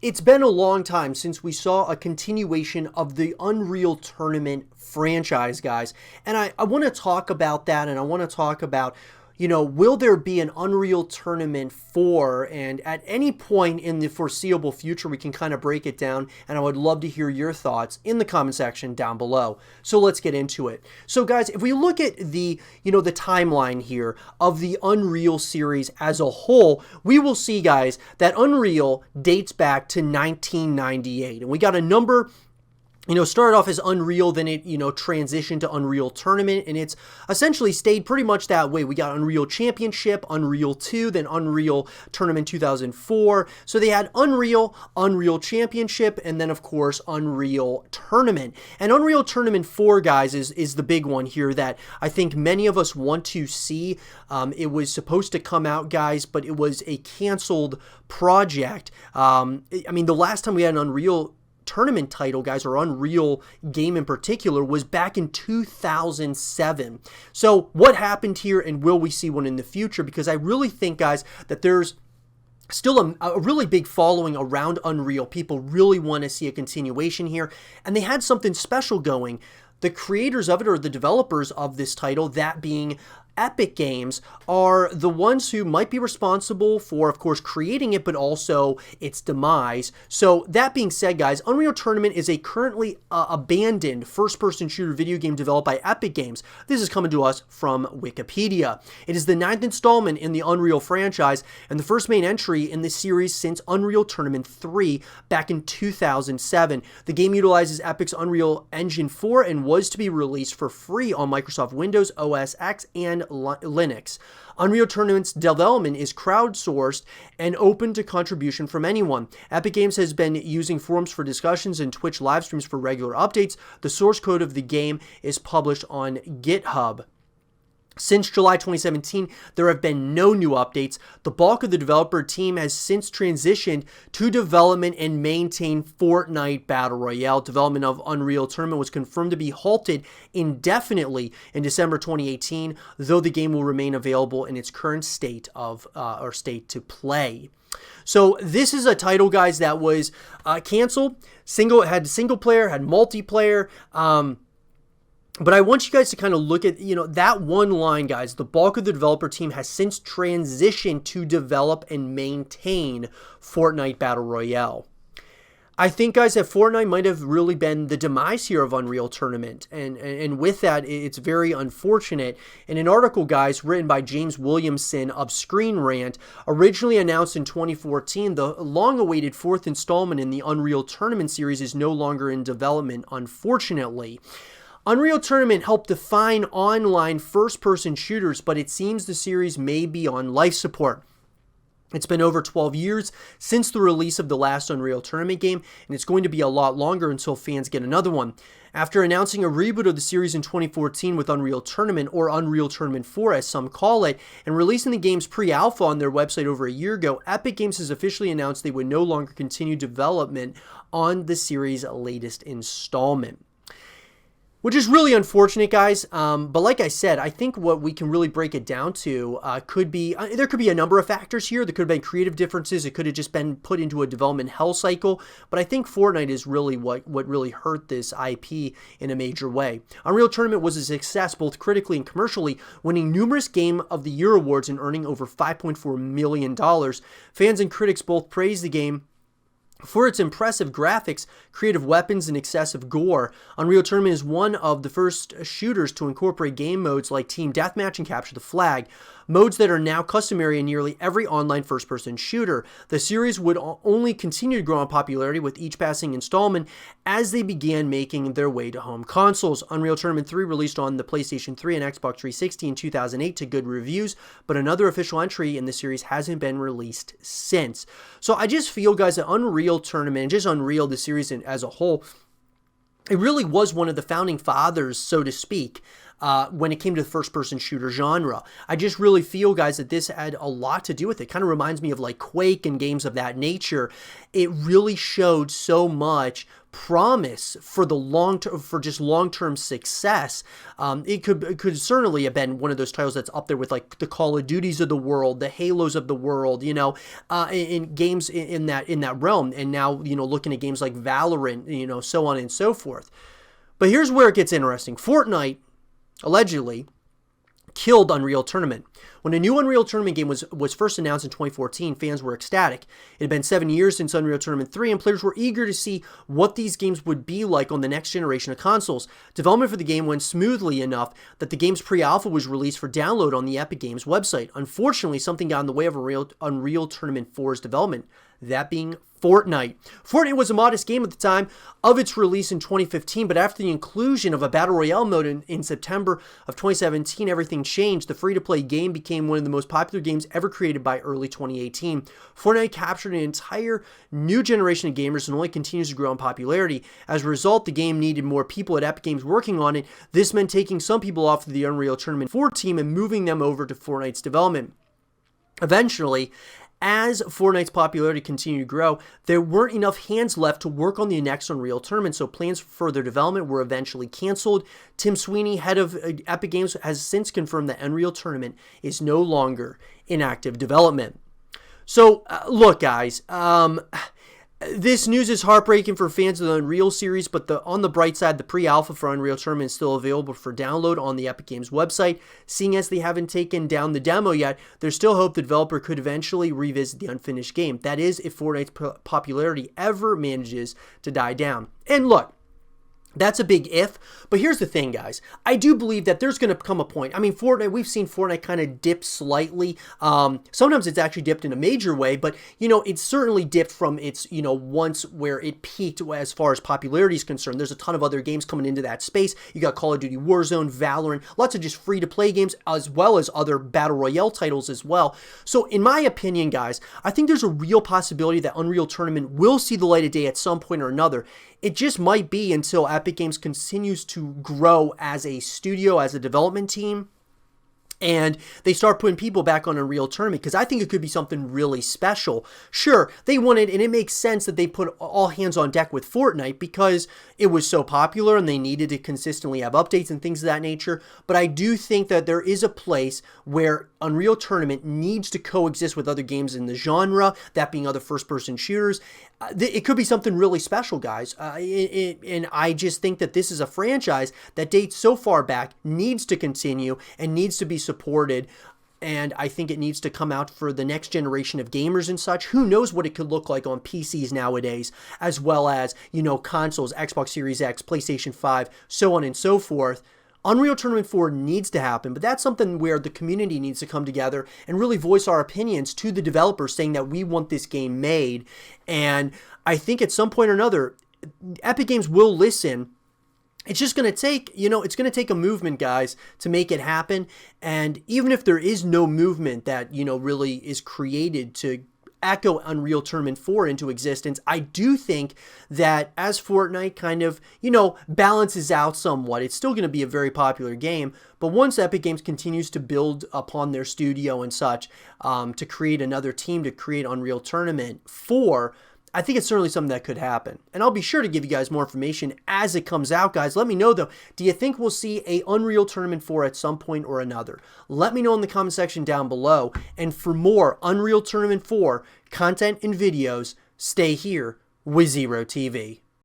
It's been a long time since we saw a continuation of the Unreal Tournament franchise, guys. And I want to talk about that, and I want to talk about, will there be an Unreal Tournament 4? And at any point in the foreseeable future, we can kind of break it down, and I would love to hear your thoughts in the comment section down below. So let's get into it. So guys, if we look at the timeline here of the Unreal series as a whole, we will see, guys, that Unreal dates back to 1998. And we got a number started off as Unreal, then it, transitioned to Unreal Tournament, and it's essentially stayed pretty much that way. We got Unreal Championship, Unreal 2, then Unreal Tournament 2004. So they had Unreal, Unreal Championship, and then, of course, Unreal Tournament. And Unreal Tournament 4, guys, is the big one here that I think many of us want to see. It was supposed to come out, guys, but it was a canceled project. The last time we had an Unreal Tournament title, guys, or Unreal game in particular, was back in 2007. So what happened here, and will we see one in the future? Because I really think, guys, that there's still a really big following around Unreal. People really want to see a continuation here, and they had something special going. The creators of it, or the developers of this title, that being Epic Games, are the ones who might be responsible for, of course, creating it, but also its demise. So that being said, guys, Unreal Tournament is a currently abandoned first-person shooter video game developed by Epic Games. This is coming to us from Wikipedia. It is the 9th installment in the Unreal franchise, and the first main entry in this series since Unreal Tournament 3 back in 2007. The game utilizes Epic's Unreal Engine 4 and was to be released for free on Microsoft Windows, OS X, and Linux. Unreal Tournament's development is crowdsourced and open to contribution from anyone. Epic Games has been using forums for discussions and Twitch live streams for regular updates. The source code of the game is published on GitHub. Since July 2017, there have been no new updates. The bulk of the developer team has since transitioned to development and maintain Fortnite Battle Royale. Development of Unreal Tournament was confirmed to be halted indefinitely in December 2018, though the game will remain available in its current state of state to play. So this is a title, guys, that was canceled. Had single player, had multiplayer. But I want you guys to kind of look at, that one line, guys. The bulk of the developer team has since transitioned to develop and maintain Fortnite Battle Royale. I think, guys, that Fortnite might have really been the demise here of Unreal Tournament. And with that, it's very unfortunate. In an article, guys, written by James Williamson of Screen Rant, originally announced in 2014, the long-awaited 4th installment in the Unreal Tournament series is no longer in development, unfortunately. Unreal Tournament helped define online first-person shooters, but it seems the series may be on life support. It's been over 12 years since the release of the last Unreal Tournament game, and it's going to be a lot longer until fans get another one. After announcing a reboot of the series in 2014 with Unreal Tournament, or Unreal Tournament 4 as some call it, and releasing the game's pre-alpha on their website over a year ago, Epic Games has officially announced they would no longer continue development on the series' latest installment. Which is really unfortunate, guys. But like I said, I think what we can really break it down to could be, there could be a number of factors here. There could have been creative differences. It could have just been put into a development hell cycle. But I think Fortnite is really what really hurt this IP in a major way. Unreal Tournament was a success both critically and commercially, winning numerous Game of the Year awards and earning over $5.4 million. Fans and critics both praised the game for its impressive graphics, creative weapons, and excessive gore. Unreal Tournament is one of the first shooters to incorporate game modes like Team Deathmatch and Capture the Flag, modes that are now customary in nearly every online first-person shooter. The series would only continue to grow in popularity with each passing installment as they began making their way to home consoles. Unreal Tournament 3 released on the PlayStation 3 and Xbox 360 in 2008 to good reviews, but another official entry in the series hasn't been released since. So I just feel, guys, that Unreal Tournament, and just Unreal, the series as a whole, it really was one of the founding fathers, so to speak, when it came to the first-person shooter genre. I just really feel, guys, that this had a lot to do with it. Kind of reminds me of like Quake and games of that nature. It really showed so much promise for the long-term success. It could certainly have been one of those titles that's up there with like the Call of Duties of the world, the Halos of the world, you know, in games in that realm. And now, you know, looking at games like Valorant, you know, so on and so forth. But here's where it gets interesting. Fortnite allegedly killed Unreal Tournament. When a new Unreal Tournament game was first announced in 2014, fans were ecstatic. It had been 7 years since Unreal Tournament 3, and players were eager to see what these games would be like on the next generation of consoles. Development for the game went smoothly enough that the game's pre-alpha was released for download on the Epic Games website. Unfortunately, something got in the way of Unreal Tournament 4's development, that being Fortnite. Fortnite was a modest game at the time of its release in 2015, but after the inclusion of a Battle Royale mode in September of 2017, everything changed. The free-to-play game became one of the most popular games ever created by early 2018. Fortnite captured an entire new generation of gamers and only continues to grow in popularity. As a result, the game needed more people at Epic Games working on it. This meant taking some people off of the Unreal Tournament 4 team and moving them over to Fortnite's development. Eventually, as Fortnite's popularity continued to grow, there weren't enough hands left to work on the next Unreal Tournament, so plans for further development were eventually canceled. Tim Sweeney, head of Epic Games, has since confirmed that Unreal Tournament is no longer in active development. So, look, guys, this news is heartbreaking for fans of the Unreal series, but on the bright side, the pre-alpha for Unreal Tournament is still available for download on the Epic Games website. Seeing as they haven't taken down the demo yet, there's still hope the developer could eventually revisit the unfinished game. That is, if Fortnite's popularity ever manages to die down. And look, that's a big if, but here's the thing, guys. I do believe that there's going to come a point. I mean, Fortnite, we've seen Fortnite kind of dip slightly. Sometimes it's actually dipped in a major way, but, you know, it's certainly dipped from its, you know, once where it peaked as far as popularity is concerned. There's a ton of other games coming into that space. You got Call of Duty Warzone, Valorant, lots of just free-to-play games, as well as other Battle Royale titles as well. So, in my opinion, guys, I think there's a real possibility that Unreal Tournament will see the light of day at some point or another. It just might be until Epic Games continues to grow as a studio, as a development team, and they start putting people back on Unreal Tournament, because I think it could be something really special. Sure, they wanted, and it makes sense that they put all hands on deck with Fortnite because it was so popular and they needed to consistently have updates and things of that nature, but I do think that there is a place where Unreal Tournament needs to coexist with other games in the genre, that being other first-person shooters. It could be something really special, guys, and I just think that this is a franchise that dates so far back, needs to continue, and needs to be supported, and I think it needs to come out for the next generation of gamers and such. Who knows what it could look like on PCs nowadays, as well as, you know, consoles, Xbox Series X, PlayStation 5, so on and so forth. Unreal Tournament 4 needs to happen, but that's something where the community needs to come together and really voice our opinions to the developers, saying that we want this game made. And I think at some point or another, Epic Games will listen. It's just going to take, you know, it's going to take a movement, guys, to make it happen. And even if there is no movement that, you know, really is created to echo Unreal Tournament 4 into existence, I do think that as Fortnite kind of, you know, balances out somewhat, it's still going to be a very popular game. But once Epic Games continues to build upon their studio and such, to create another team to create Unreal Tournament 4, I think it's certainly something that could happen. And I'll be sure to give you guys more information as it comes out, guys. Let me know, though, do you think we'll see a Unreal Tournament 4 at some point or another? Let me know in the comment section down below. And for more Unreal Tournament 4 content and videos, stay here with Zero TV.